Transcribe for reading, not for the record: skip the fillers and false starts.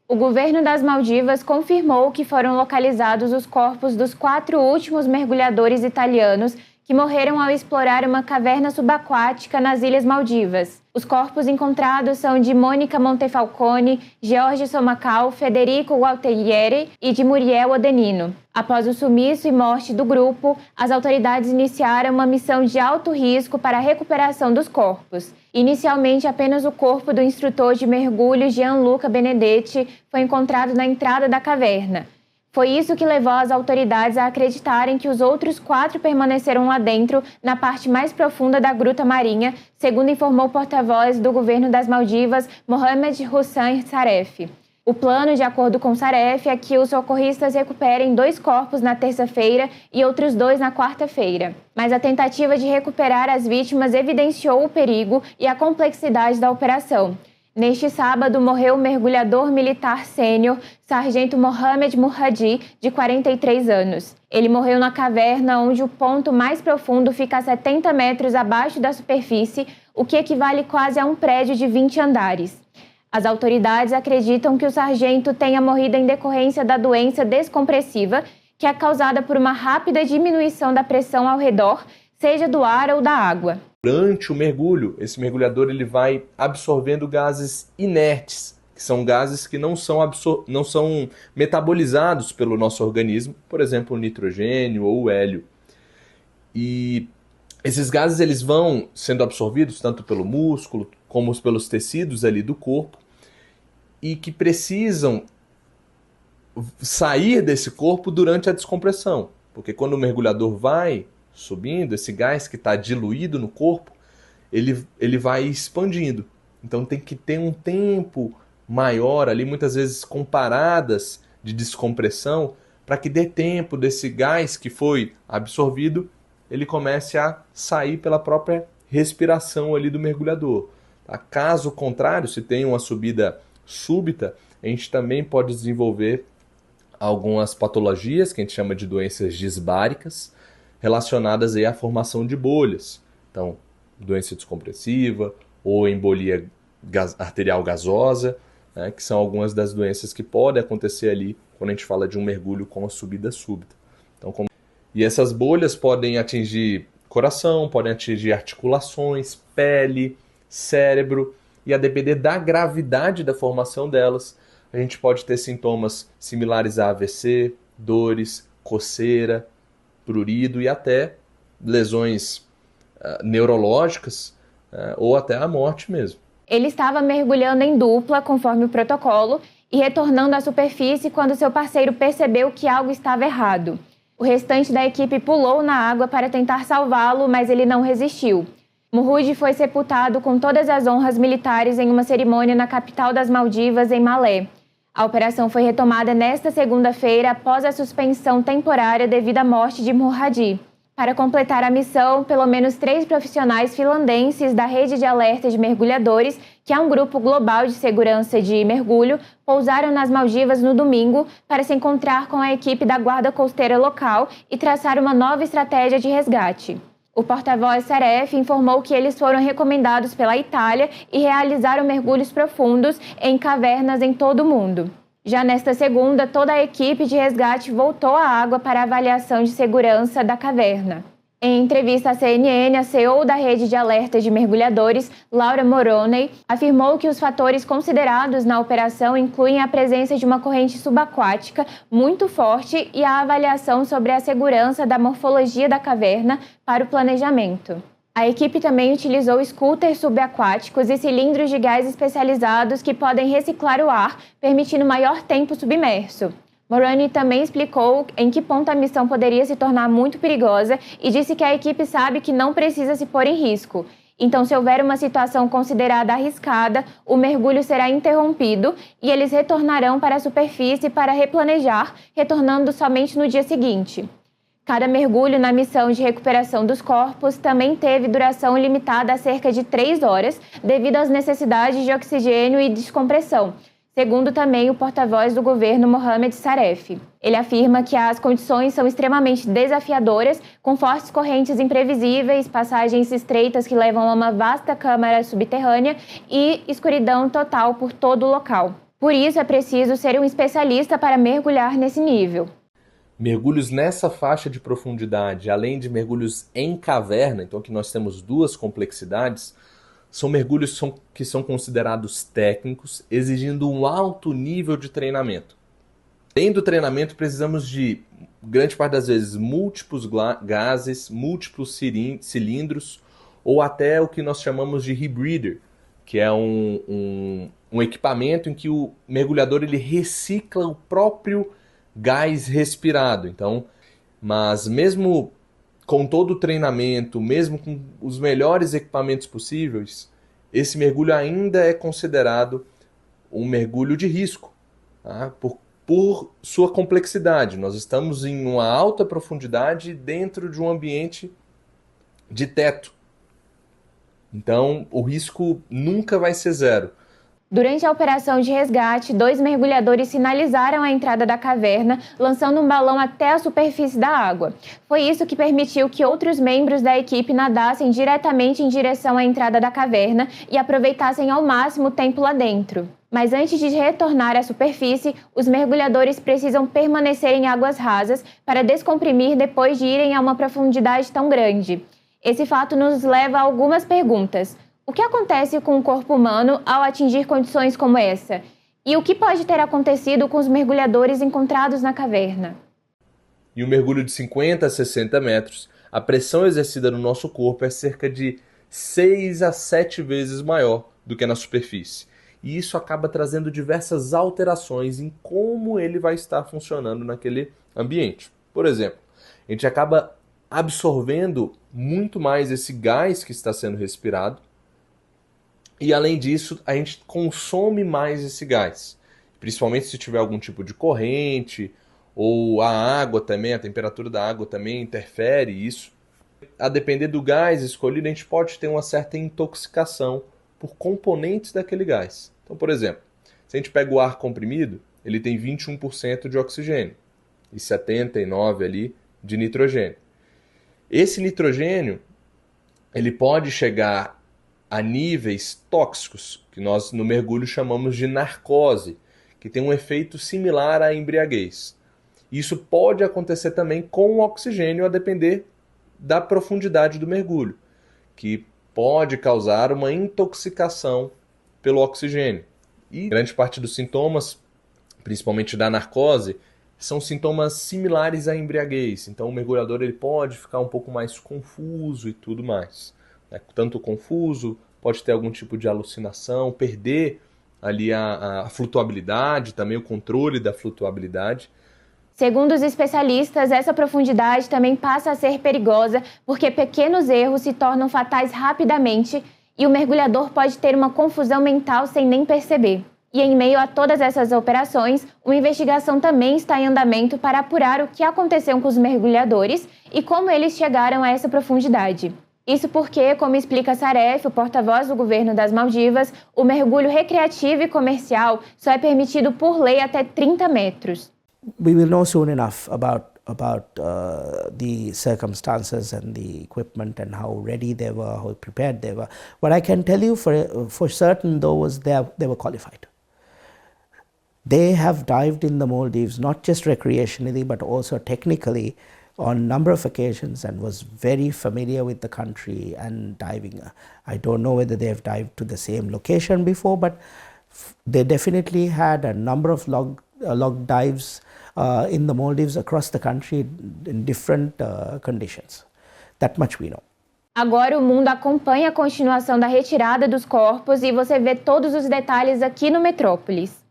O governo das Maldivas confirmou que foram localizados os corpos dos 4 últimos mergulhadores italianos que morreram ao explorar uma caverna subaquática nas Ilhas Maldivas. Os corpos encontrados são de Mônica Montefalcone, George Somacal, Federico Gualtieri e de Muriel Odenino. Após o sumiço e morte do grupo, as autoridades iniciaram uma missão de alto risco para a recuperação dos corpos. Inicialmente, apenas o corpo do instrutor de mergulho Gianluca Benedetti foi encontrado na entrada da caverna. Foi isso que levou as autoridades a acreditarem que os outros 4 permaneceram lá dentro, na parte mais profunda da gruta marinha, segundo informou o porta-voz do governo das Maldivas, Mohamed Hussein Saref. O plano, de acordo com Saref, é que os socorristas recuperem 2 corpos na terça-feira e outros 2 na quarta-feira. Mas a tentativa de recuperar as vítimas evidenciou o perigo e a complexidade da operação. Neste sábado, morreu o mergulhador militar sênior, sargento Mohamed Murhadi, de 43 anos. Ele morreu na caverna onde o ponto mais profundo fica a 70 metros abaixo da superfície, o que equivale quase a um prédio de 20 andares. As autoridades acreditam que o sargento tenha morrido em decorrência da doença descompressiva, que é causada por uma rápida diminuição da pressão ao redor, seja do ar ou da água. Durante o mergulho, esse mergulhador ele vai absorvendo gases inertes, que são gases que não são metabolizados pelo nosso organismo, por exemplo, o nitrogênio ou o hélio. E esses gases eles vão sendo absorvidos tanto pelo músculo como pelos tecidos ali do corpo e que precisam sair desse corpo durante a descompressão, porque quando o mergulhador vai subindo, esse gás que está diluído no corpo, ele vai expandindo. Então tem que ter um tempo maior ali, muitas vezes com paradas de descompressão, para que dê tempo desse gás que foi absorvido, ele comece a sair pela própria respiração ali do mergulhador. Tá? Caso contrário, se tem uma subida súbita, a gente também pode desenvolver algumas patologias, que a gente chama de doenças disbáricas, relacionadas aí à formação de bolhas. Então, doença descompressiva ou embolia arterial gasosa, né, que são algumas das doenças que podem acontecer ali quando a gente fala de um mergulho com a subida súbita. Então, E essas bolhas podem atingir coração, podem atingir articulações, pele, cérebro, e a depender da gravidade da formação delas, a gente pode ter sintomas similares a AVC, dores, coceira, prurido e até lesões neurológicas ou até a morte mesmo. Ele estava mergulhando em dupla, conforme o protocolo, e retornando à superfície quando seu parceiro percebeu que algo estava errado. O restante da equipe pulou na água para tentar salvá-lo, mas ele não resistiu. Murhudi foi sepultado com todas as honras militares em uma cerimônia na capital das Maldivas, em Malé. A operação foi retomada nesta segunda-feira após a suspensão temporária devido à morte de Murhadi. Para completar a missão, pelo menos 3 profissionais finlandenses da Rede de Alerta de Mergulhadores, que é um grupo global de segurança de mergulho, pousaram nas Maldivas no domingo para se encontrar com a equipe da Guarda Costeira local e traçar uma nova estratégia de resgate. O porta-voz Saref informou que eles foram recomendados pela Itália e realizaram mergulhos profundos em cavernas em todo o mundo. Já nesta segunda, toda a equipe de resgate voltou à água para avaliação de segurança da caverna. Em entrevista à CNN, a CEO da Rede de Alerta de Mergulhadores, Laura Moroney, afirmou que os fatores considerados na operação incluem a presença de uma corrente subaquática muito forte e a avaliação sobre a segurança da morfologia da caverna para o planejamento. A equipe também utilizou scooters subaquáticos e cilindros de gás especializados que podem reciclar o ar, permitindo maior tempo submerso. Moroney também explicou em que ponto a missão poderia se tornar muito perigosa e disse que a equipe sabe que não precisa se pôr em risco. Então, se houver uma situação considerada arriscada, o mergulho será interrompido e eles retornarão para a superfície para replanejar, retornando somente no dia seguinte. Cada mergulho na missão de recuperação dos corpos também teve duração limitada a cerca de 3 horas, devido às necessidades de oxigênio e descompressão, segundo também o porta-voz do governo Mohamed Saref. Ele afirma que as condições são extremamente desafiadoras, com fortes correntes imprevisíveis, passagens estreitas que levam a uma vasta câmara subterrânea e escuridão total por todo o local. Por isso é preciso ser um especialista para mergulhar nesse nível. Mergulhos nessa faixa de profundidade, além de mergulhos em caverna, então aqui nós temos duas complexidades, são mergulhos que são considerados técnicos, exigindo um alto nível de treinamento. Além do treinamento, precisamos de, grande parte das vezes, múltiplos gases, múltiplos cilindros, ou até o que nós chamamos de rebreather, que é um equipamento em que o mergulhador ele recicla o próprio gás respirado. Então, mas mesmo com todo o treinamento, mesmo com os melhores equipamentos possíveis, esse mergulho ainda é considerado um mergulho de risco, tá? Por sua complexidade. Nós estamos em uma alta profundidade dentro de um ambiente de teto. Então, o risco nunca vai ser zero. Durante a operação de resgate, 2 mergulhadores sinalizaram a entrada da caverna, lançando um balão até a superfície da água. Foi isso que permitiu que outros membros da equipe nadassem diretamente em direção à entrada da caverna e aproveitassem ao máximo o tempo lá dentro. Mas antes de retornar à superfície, os mergulhadores precisam permanecer em águas rasas para descomprimir depois de irem a uma profundidade tão grande. Esse fato nos leva a algumas perguntas. O que acontece com o corpo humano ao atingir condições como essa? E o que pode ter acontecido com os mergulhadores encontrados na caverna? Em um mergulho de 50 a 60 metros, a pressão exercida no nosso corpo é cerca de 6 a 7 vezes maior do que na superfície. E isso acaba trazendo diversas alterações em como ele vai estar funcionando naquele ambiente. Por exemplo, a gente acaba absorvendo muito mais esse gás que está sendo respirado, e além disso, a gente consome mais esse gás, principalmente se tiver algum tipo de corrente, ou a água também, a temperatura da água também interfere isso. A depender do gás escolhido, a gente pode ter uma certa intoxicação por componentes daquele gás. Então, por exemplo, se a gente pega o ar comprimido, ele tem 21% de oxigênio e 79% ali de nitrogênio. Esse nitrogênio, ele pode chegar a níveis tóxicos, que nós no mergulho chamamos de narcose, que tem um efeito similar à embriaguez. Isso pode acontecer também com o oxigênio, a depender da profundidade do mergulho, que pode causar uma intoxicação pelo oxigênio. E grande parte dos sintomas, principalmente da narcose, são sintomas similares à embriaguez. Então o mergulhador ele pode ficar um pouco mais confuso e tudo mais. Tanto confuso, pode ter algum tipo de alucinação, perder ali a flutuabilidade, também o controle da flutuabilidade. Segundo os especialistas, essa profundidade também passa a ser perigosa porque pequenos erros se tornam fatais rapidamente e o mergulhador pode ter uma confusão mental sem nem perceber. E em meio a todas essas operações, uma investigação também está em andamento para apurar o que aconteceu com os mergulhadores e como eles chegaram a essa profundidade. Isso porque, como explica Saref, o porta-voz do governo das Maldivas, o mergulho recreativo e comercial só é permitido por lei até 30 metros. We will know soon enough about the circumstances and the equipment and how ready they were, how prepared they were. What I can tell you for certain though was they were qualified. They have dived in the Maldives not just recreationally but also technically on a number of occasions and was very familiar with the country and diving. I don't know whether they have dived to the same location before, but they definitely had a number of log dives in the Maldives across the country in different conditions. That much we know. Agora o mundo acompanha a continuação da retirada dos corpos e você vê todos os detalhes aqui no Metrópolis.